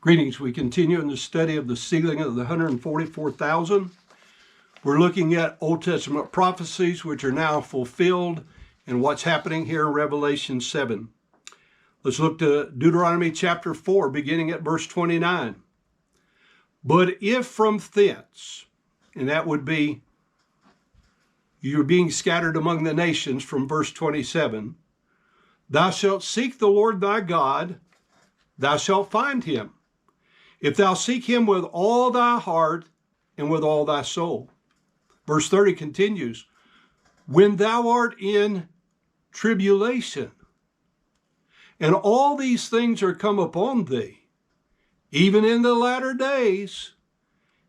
Greetings. We continue in the study of the sealing of the 144,000. We're looking at Old Testament prophecies which are now fulfilled and what's happening here in Revelation 7. Let's look to Deuteronomy chapter 4, beginning at verse 29. But if from thence, and that would be you're being scattered among the nations from verse 27, thou shalt seek the Lord thy God, thou shalt find him, if thou seek him with all thy heart and with all thy soul. Verse 30 continues, when thou art in tribulation, and all these things are come upon thee, even in the latter days,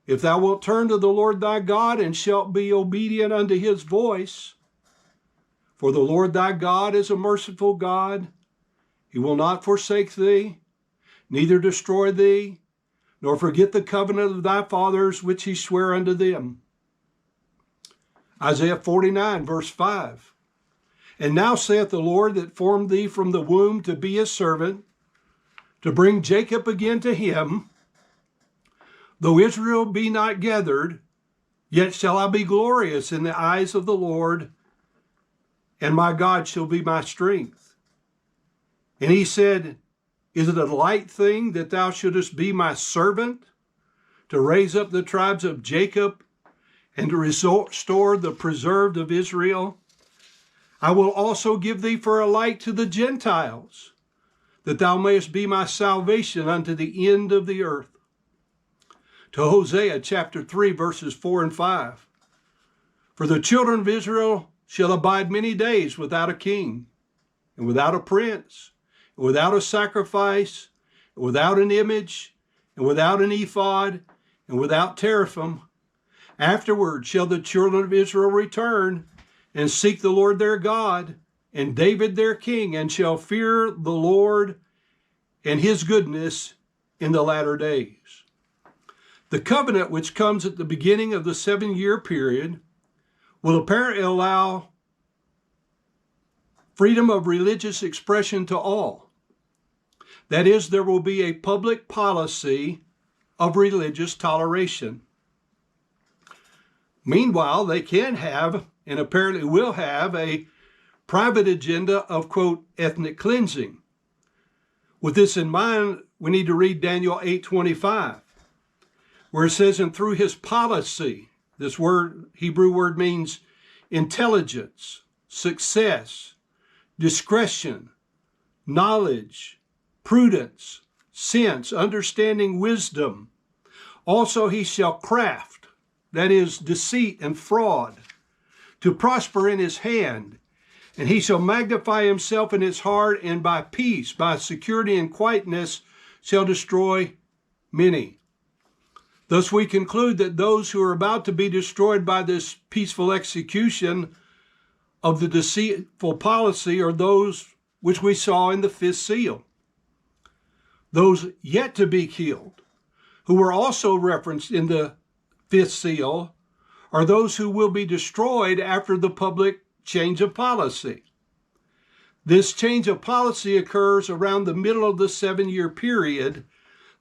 if thou wilt turn to the Lord thy God and shalt be obedient unto his voice, for the Lord thy God is a merciful God, he will not forsake thee, neither destroy thee, nor forget the covenant of thy fathers which he sware unto them. Isaiah 49, verse 5. And now saith the Lord that formed thee from the womb to be his servant, to bring Jacob again to him. Though Israel be not gathered, yet shall I be glorious in the eyes of the Lord, and my God shall be my strength. And he said, is it a light thing that thou shouldest be my servant, to raise up the tribes of Jacob, and to restore the preserved of Israel? I will also give thee for a light to the Gentiles, that thou mayest be my salvation unto the end of the earth. To Hosea chapter 3, verses 4 and 5. For the children of Israel shall abide many days without a king, and without a prince, and without a sacrifice, and without an image, and without an ephod, and without teraphim. Afterward shall the children of Israel return, and seek the Lord their God, and David their king, and shall fear the Lord and his goodness in the latter days. The covenant which comes at the beginning of the 7-year period will apparently allow freedom of religious expression to all. That is, there will be a public policy of religious toleration. Meanwhile, they can have, and apparently will have, a private agenda of, quote, ethnic cleansing. With this in mind, we need to read Daniel 8:25, where it says, and through his policy, this word, Hebrew word means intelligence, success, discretion, knowledge, prudence, sense, understanding, wisdom. Also he shall craft, that is, deceit and fraud, to prosper in his hand. And he shall magnify himself in his heart, and by peace, by security and quietness, shall destroy many. Thus we conclude that those who are about to be destroyed by this peaceful execution of the deceitful policy are those which we saw in the fifth seal. Those yet to be killed, who were also referenced in the fifth seal, are those who will be destroyed after the public change of policy. This change of policy occurs around the middle of the 7-year period,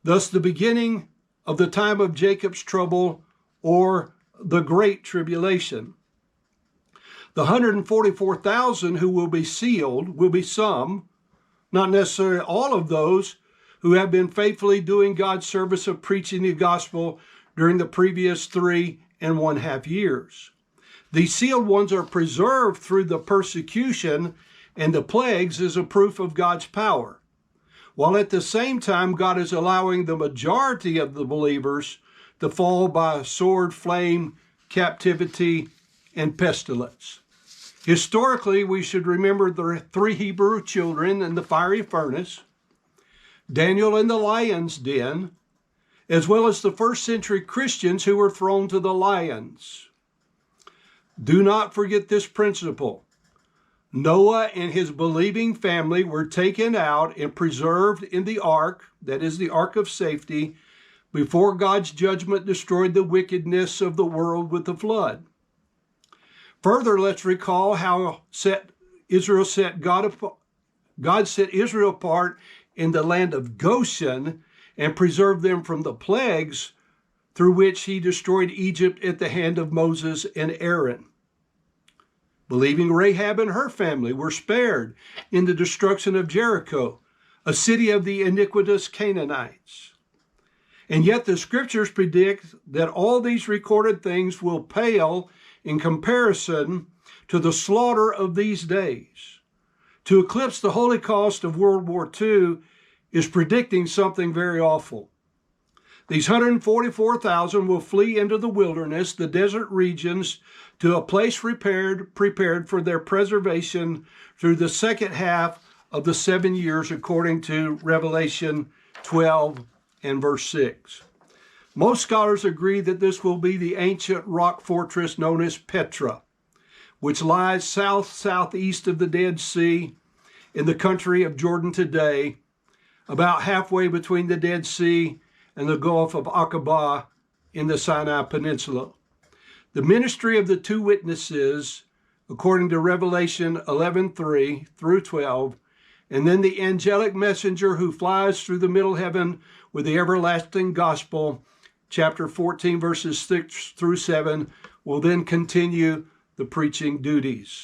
thus the beginning of the time of Jacob's trouble, or the Great Tribulation. The 144,000 who will be sealed will be some, not necessarily all of those, who have been faithfully doing God's service of preaching the gospel during the previous 3.5 years. These sealed ones are preserved through the persecution and the plagues as a proof of God's power, while at the same time God is allowing the majority of the believers to fall by sword, flame, captivity, and pestilence. Historically, we should remember the 3 Hebrew children in the fiery furnace, Daniel in the lion's den, as well as the first century Christians who were thrown to the lions. Do not forget this principle. Noah and his believing family were taken out and preserved in the ark, that is the ark of safety, before God's judgment destroyed the wickedness of the world with the flood. Further, let's recall how God set Israel apart in the land of Goshen and preserved them from the plagues through which he destroyed Egypt at the hand of Moses and Aaron. Believing Rahab and her family were spared in the destruction of Jericho, a city of the iniquitous Canaanites. And yet the scriptures predict that all these recorded things will pale in comparison to the slaughter of these days. To eclipse the Holocaust of World War II is predicting something very awful. These 144,000 will flee into the wilderness, the desert regions, to a place prepared for their preservation through the second half of the 7 years, according to Revelation 12 and verse 6. Most scholars agree that this will be the ancient rock fortress known as Petra, which lies southeast of the Dead Sea in the country of Jordan today, about halfway between the Dead Sea and the Gulf of Aqaba in the Sinai Peninsula. The ministry of the two witnesses, according to Revelation 11:3 through 12, and then the angelic messenger who flies through the middle heaven with the everlasting gospel, chapter 14, verses 6 through 7, will then continue the preaching duties.